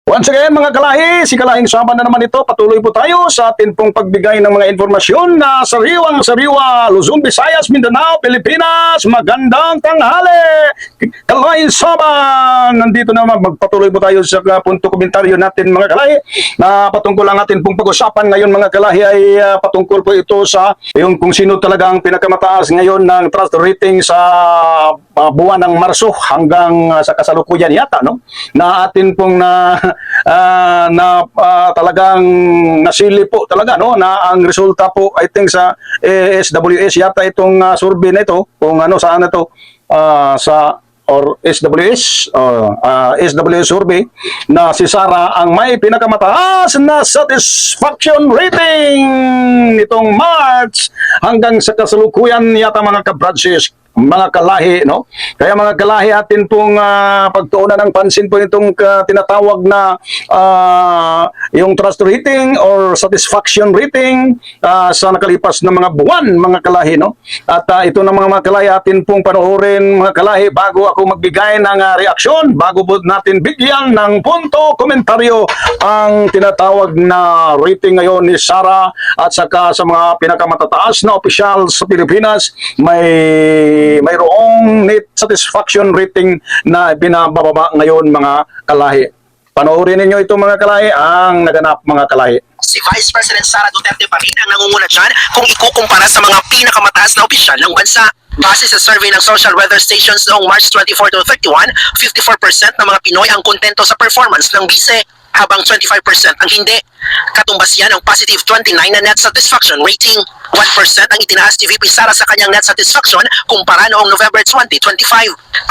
Once again mga kalahi, si Kalahing Saba na naman ito. Patuloy po tayo sa atin pong pagbigay ng mga informasyon na sariwang-sariwa, Luzon, Visayas, Mindanao, Pilipinas. Magandang tanghali! Kalahing Saba! Nandito naman, magpatuloy po tayo sa punto komentaryo natin mga kalahi. Na patungkol ang atin pong pag-usapan ngayon mga kalahi ay patungkol po ito sa yung kung sino talaga ang pinakamataas ngayon ng trust rating sa buwan ng Marso hanggang sa kasalukuyan yata, no? Na atin pong talagang nasili po talaga, no, na ang resulta po I think sa SWS yata itong survey na ito kung ano saan na ito sa or SWS SWS survey na si Sara ang may pinakamataas na satisfaction rating nitong March hanggang sa kasalukuyan yata mga ka-branches, mga kalahi, no? Kaya mga kalahi atin pong pagtuunan ng pansin po itong tinatawag na yung trust rating or satisfaction rating sa nakalipas na mga buwan mga kalahi, no? At ito na mga kalahi atin pong panoorin mga kalahi bago ako magbigay ng reaksyon, bago po natin bigyan ng punto komentaryo ang tinatawag na rating ngayon ni Sara at saka sa mga pinakamatataas na opisyal sa Pilipinas mayroong net satisfaction rating na binababa ngayon mga kalahi. Panoorin ninyo ito mga kalahi ang naganap mga kalahi. Si Vice President Sara Duterte pa rin ang nangunguna dyan kung ikukumpara sa mga pinakamataas na opisyal ng bansa. Base sa survey ng social weather stations noong March 24 to 31, 54% ng mga Pinoy ang kontento sa performance ng bise, habang 25% ang hindi. Katumbas yan ang positive 29 na net satisfaction rating. 1% ang itinaas ni VP Sara sa kanyang net satisfaction kumpara noong November 2025.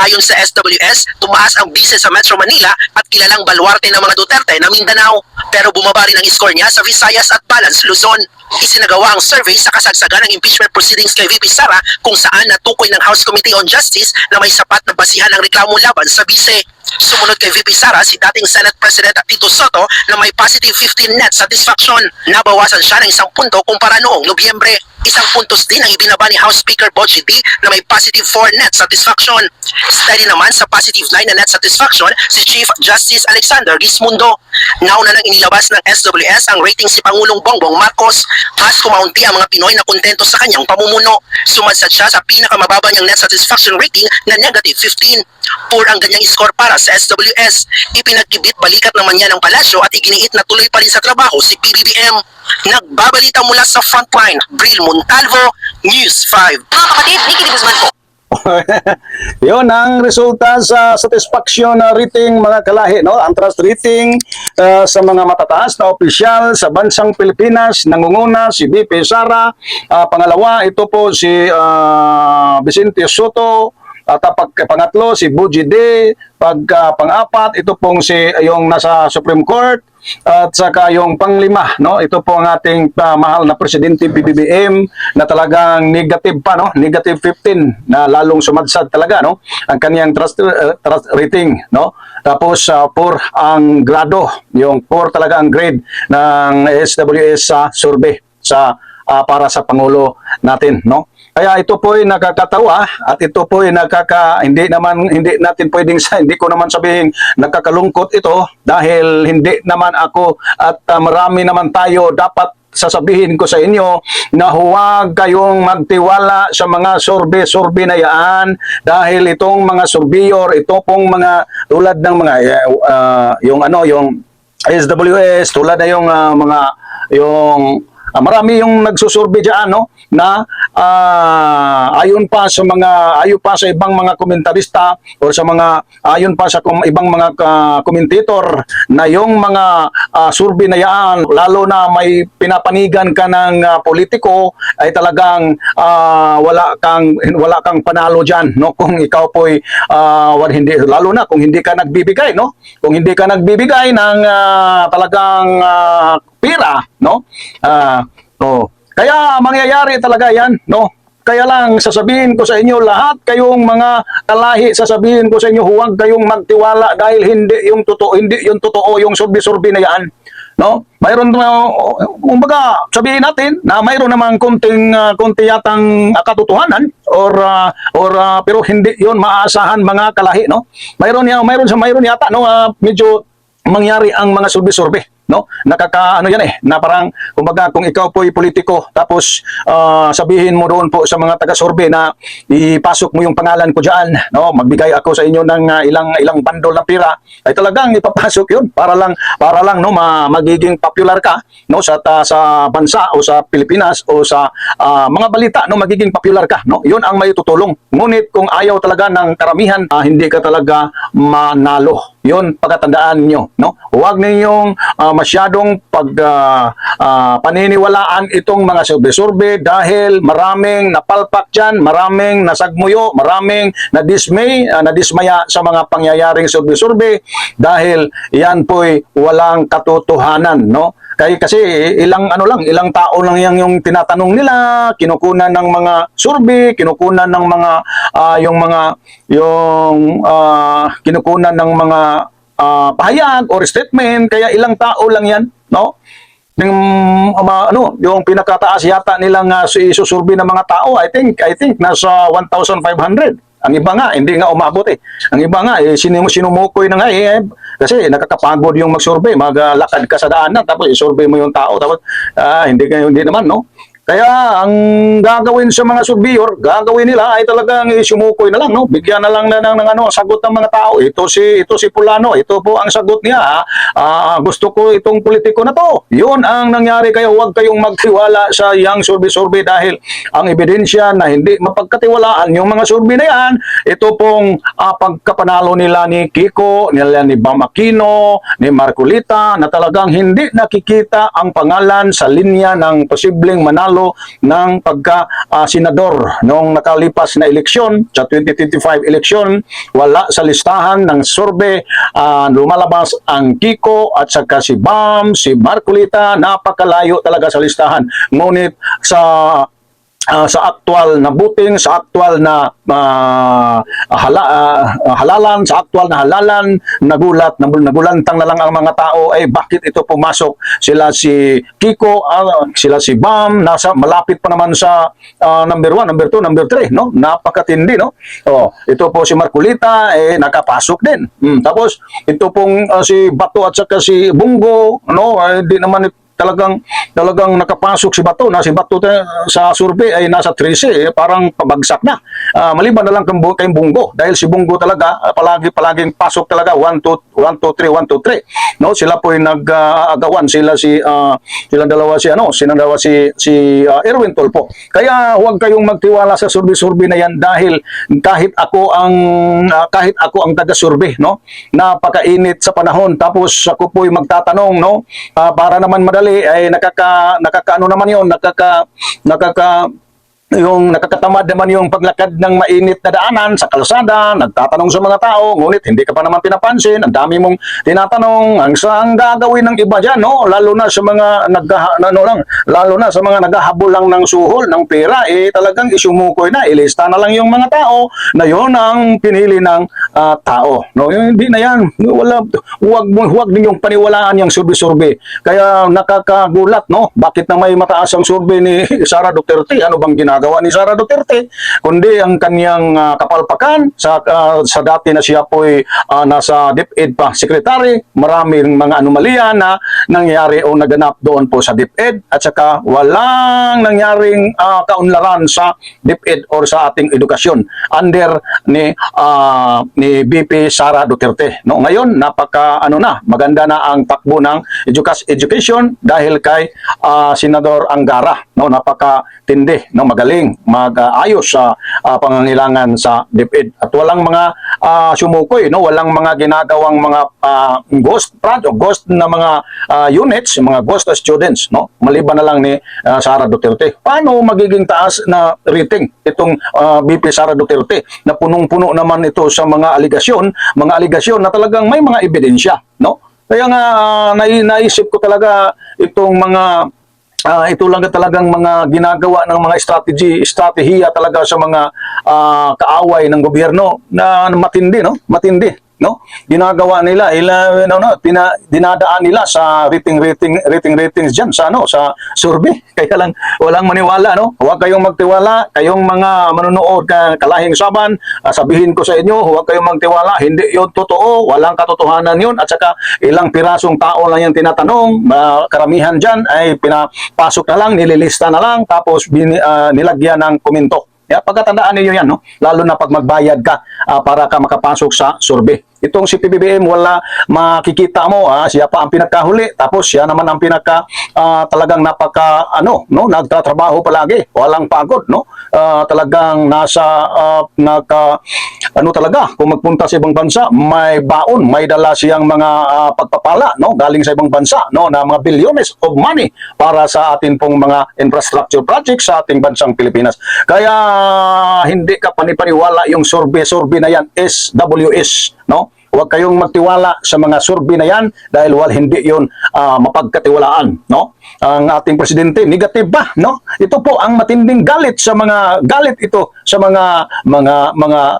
Ayon sa SWS, tumaas ang bise sa Metro Manila at kilalang baluarte ng mga Duterte na Mindanao. Pero bumaba rin ang score niya sa Visayas at Balance, Luzon. Isinagawa ang survey sa kasagsagan ng impeachment proceedings kay VP Sara kung saan natukoy ng House Committee on Justice na may sapat na basihan ng reklamo laban sa bise. Sumunod kay VP Sara si dating Senate President Tito Sotto na may positive 15 net satisfaction. Nabawasan siya ng 1 punto kumpara noong Nobyembre. 1 puntos din ang ibinaba ni House Speaker Bogie D na may positive 4 net satisfaction. Steady naman sa positive 9 na net satisfaction si Chief Justice Alexander Gismundo. Nauna nang inilabas ng SWS ang rating si Pangulong Bongbong Marcos. Mas kumaunti ang mga Pinoy na kontento sa kanyang pamumuno. Sumadsad siya sa pinakamababa niyang net satisfaction rating na negative 15. Poor ang ganyang score para sa SWS. Ipinagkibit balikat naman niya ng palasyo at iginiit na tuloy pa rin sa trabaho si PBBM. Nagbabalita mula sa Frontline, Bril Montalvo, News 5. Mga kapatid, Nicky de Guzman po. Yun ang resulta sa satisfaction rating mga kalahi, no? Ang trust rating sa mga matataas na opisyal sa bansang Pilipinas, nangunguna si VP Sara, pangalawa ito po si Vicente Soto, at pangatlo si Bogie D, pang-apat ito pong si yung nasa Supreme Court, at saka yung panglima, no, ito po ang ating mahal na presidente PBBM na talagang negative pa, no, negative 15 na lalong sumadsad talaga, no, ang kaniyang trust rating, no. Tapos poor ang grado, yung poor talaga ang grade ng SWS sa survey sa para sa Pangulo natin, no. Kaya ito po ay nakakatawa at ito po ay hindi natin pwedeng hindi ko naman sabihin nakakalungkot ito dahil hindi naman ako at marami naman tayo dapat sasabihin ko sa inyo na huwag kayong magtiwala sa mga survey na yan dahil itong mga surveyor, ito pong mga tulad ng mga yung SWS, tulad na yung marami yung nagsusurvey diyan, no, na ayon pa sa ibang mga komentarista o sa mga ayon pa sa ibang mga commentator na yung mga survey na yan, lalo na may pinapanigan ka ng politiko ay talagang wala kang panalo diyan, no, kung ikaw po'y hindi, lalo na kung hindi ka nagbibigay, no, kung hindi ka nagbibigay ng talagang pira, no. Kaya mangyayari talaga yan, no. Kaya lang sasabihin ko sa inyo lahat kayong mga kalahi, sasabihin ko sa inyo huwag kayong magtiwala dahil hindi yung totoo yung survey na yan, no. Mayroon kumbaga sabihin natin na mayroon namang konti yatang katotohanan pero hindi yon maaasahan mga kalahi, no. Mayroon yata, no, medyo mangyari ang mga survey-survey, no? Nakakaano yan na parang kumbaga kung ikaw po ay politiko tapos sabihin mo doon po sa mga taga-survey na ipasok mo yung pangalan ko diyan, no? Magbigay ako sa inyo ng ilang bandol na pera, ay talagang ipapasok 'yun para lang no magiging popular ka, no, sa bansa o sa Pilipinas o sa mga balita, no, magiging popular ka, no? 'Yun ang may tutulong. Ngunit kung ayaw talaga ng karamihan, hindi ka talaga manalo. Yun, pagkatandaan nyo, no? Huwag ninyong masyadong paniniwalaan itong mga survey-survey dahil maraming napalpak dyan, maraming nasagmuyo, maraming nadismaya sa mga pangyayaring survey-survey dahil yan po'y walang katotohanan, no? Kasi ilang tao lang yung tinatanong nila, kinukunan ng mga survey, kinukunan ng mga kinukunan ng mga pahayag or statement, kaya ilang tao lang yan, no? Yung pinakataas yata nilang isusurvey ng mga tao, I think nasa 1,500. Ang iba nga, hindi nga umabot eh. Ang iba nga, sinumukoy na nga eh. Kasi nakakapagod yung mag-survey. Maglakad ka sa daanan, tapos i-survey mo yung tao. Tapos, hindi naman, no? Kaya ang gagawin sa mga surveyor, gagawin nila ay talagang sumukoy na lang, no? Bigyan na lang ng sagot ng mga tao. Ito si Pulano, ito po ang sagot niya. Gusto ko itong politiko na to. 'Yun ang nangyari, kaya huwag kayong magtiwala sa yang survey dahil ang ebidensya na hindi mapagkatiwalaan yung mga survey na yan, ito pong pagkapanalo nila ni Kiko, nila ni Bam Aquino, ni Marcolita, na talagang hindi nakikita ang pangalan sa linya ng posibleng manalo ng pagka-senador noong nakalipas na eleksyon, sa 2025 eleksyon. Wala sa listahan ng survey. Lumalabas ang Kiko at saka si Bam, si Marcolita, napakalayo talaga sa listahan. Ngunit sa aktual na voting, sa aktual na halalan, nagulantang na lang ang mga tao, ay bakit ito pumasok? Sila si Kiko, sila si Bam, malapit pa naman sa number 1, number 2, number 3, no? Napakatindi, no? Ito po si Marcolita, nakapasok din. Tapos, ito pong si Bato at saka si Bungo, no? Hindi naman talagang nakapasok si Bato, si Bato sa survey ay nasa 13, parang pabagsak na. Maliban na lang kay Bungo, dahil si Bungo talaga palaging pasok talaga 1 2 3 1 2 3, no? Sila po ay nag-aagawan, sila dalawa si Erwin Tulfo. Kaya huwag kayong magtiwala sa survey na yan dahil kahit ako ang taga-survey, no? Napakainit sa panahon, tapos ako po ay magtatanong, no? Para naman madali ay nakakaano naman yun, yung nakakatamad naman yung paglakad ng mainit na daanan sa kalsada, nagtatanong sa mga tao, ngunit hindi ka pa naman pinapansin, ang dami mong tinatanong, ang gagawin ng iba dyan, no? Lalo na sa mga naghahabol lang ng suhol, ng pera, talagang isumukoy na, ilista na lang yung mga tao na yun ang pinili ng tao, no? Hindi na yan, huwag ninyong paniwalaan yung survey. Kaya nakakagulat, no? Bakit na may mataas ang survey ni Sara Duterte? Ano bang ginagawa ni Sara Duterte? Kundi ang kanyang kapalpakan sa dati na siya po'y nasa DepEd pa secretary, maraming mga anomalya na nangyari o naganap doon po sa DepEd, at saka walang nangyaring kaunlaran sa DepEd or sa ating edukasyon under ni VP Sara Duterte, no? Ngayon maganda na ang takbo ng education dahil kay Senador Angara, no? Napakatindi, no? Magaling mag-ayos sa pangangailangan sa DepEd, at walang mga sumukoy, no? Walang mga ginagawang mga ghost na mga units, mga ghost students, no? Maliban na lang ni Sara Duterte. Paano magiging taas na rating itong VP Sara Duterte na punong-puno naman ito sa mga aligasyon na talagang may mga ebidensya, no? Kaya nga naisip ko talaga itong mga ito lang talagang mga ginagawa ng mga estratehiya talaga sa mga kaaway ng gobyerno na matindi, no? Matindi. no? Ginagawa nila dinadaan nila sa ratings diyan sa sa survey. Kaya lang walang maniwala, no? Huwag kayong magtiwala, kayong mga manonood kalahing saban, sabihin ko sa inyo, huwag kayong magtiwala, hindi 'yon totoo, walang katotohanan 'yon, at saka ilang pirasong tao lang 'yang tinatanong, karamihan diyan ay pinapasok na lang, nililista na lang, tapos nilagyan ng komento. Yeah, pagkatandaan niyo yan, no? Lalo na pag magbayad ka para ka makapasok sa survey. Itong si PBBM, wala makikita mo, siya pa ang pinagkahuli, tapos siya naman ang talagang nagtatrabaho palagi, walang pagod, no? Talagang nasa talaga, kung magpunta sa ibang bansa, may baon, may dala siyang mga pagpapala, no? Galing sa ibang bansa, no? Na mga bilyones of money para sa atin pong mga infrastructure projects sa ating bansang Pilipinas. Kaya hindi ka panipaniwala yung survey na yan, SWS, no? Huwag kayong magtiwala sa mga survey na yan dahil hindi yun mapagkatiwalaan, no? Ang ating presidente, negative ba, no? Ito po ang matinding galit sa mga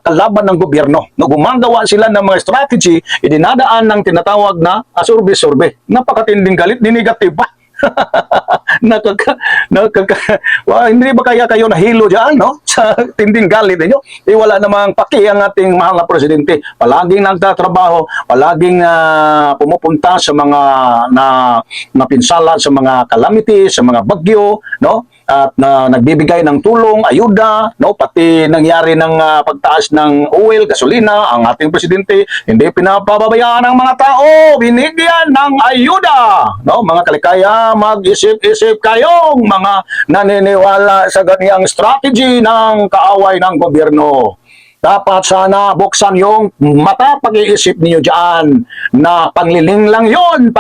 kalaban ng gobyerno. No, gumagawa sila ng mga strategy, idinadaan ng tinatawag na survey. Napakatinding galit, ni negative ba? Hindi ba kaya kayo nahilo dyan, no? Sa tinding galit ninyo? Wala namang paki ang ating mahal na presidente. Palaging nagtatrabaho, palaging pumupunta sa mga napinsala sa mga calamity, sa mga bagyo, no? At nagbibigay ng tulong, ayuda, no? Pati nangyari ng pagtaas ng oil, gasolina, ang ating presidente hindi pinapababayaan ng mga tao, binigyan ng ayuda, no? Mga kalikaya, mag-isip-isip kayong mga naniniwala sa ganiyang strategy ng kaaway ng gobyerno. Dapat sana buksan yung mata pag-iisip niyo dyan na panlilin lang yon,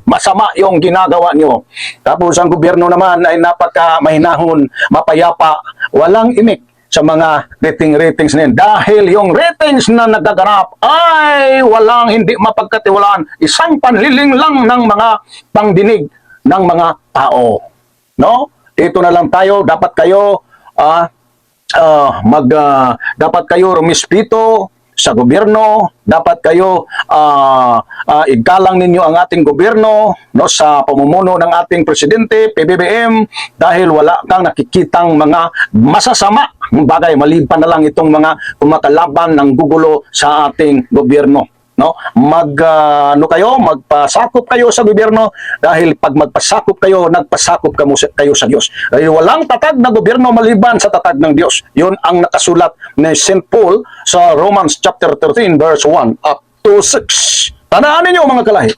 masama yung ginagawa niyo. Tapos ang gobyerno naman ay napaka-mahinahon, mapayapa, walang imik sa mga ratings na yun. Dahil yung ratings na nagaganap ay hindi mapagkatiwalaan, isang panliling lang ng mga pangdinig ng mga tao. No? Ito na lang tayo, dapat kayo dapat kayo rumispito sa gobyerno, dapat kayo igalang ninyo ang ating gobyerno, no, sa pamumuno ng ating presidente PBBM, dahil wala kang nakikitang mga masasama bagay maliban na lang itong mga kumakalaban ng gugulo sa ating gobyerno. No, magpasakop kayo sa gobyerno, dahil pag magpasakop kayo, nagpasakop kayo sa Diyos. Dahil walang tatag na gobyerno maliban sa tatag ng Diyos. Yun ang nakasulat ni St. Paul sa Romans chapter 13 verse 1 up to 6. Tandaan ninyo mga kalahi,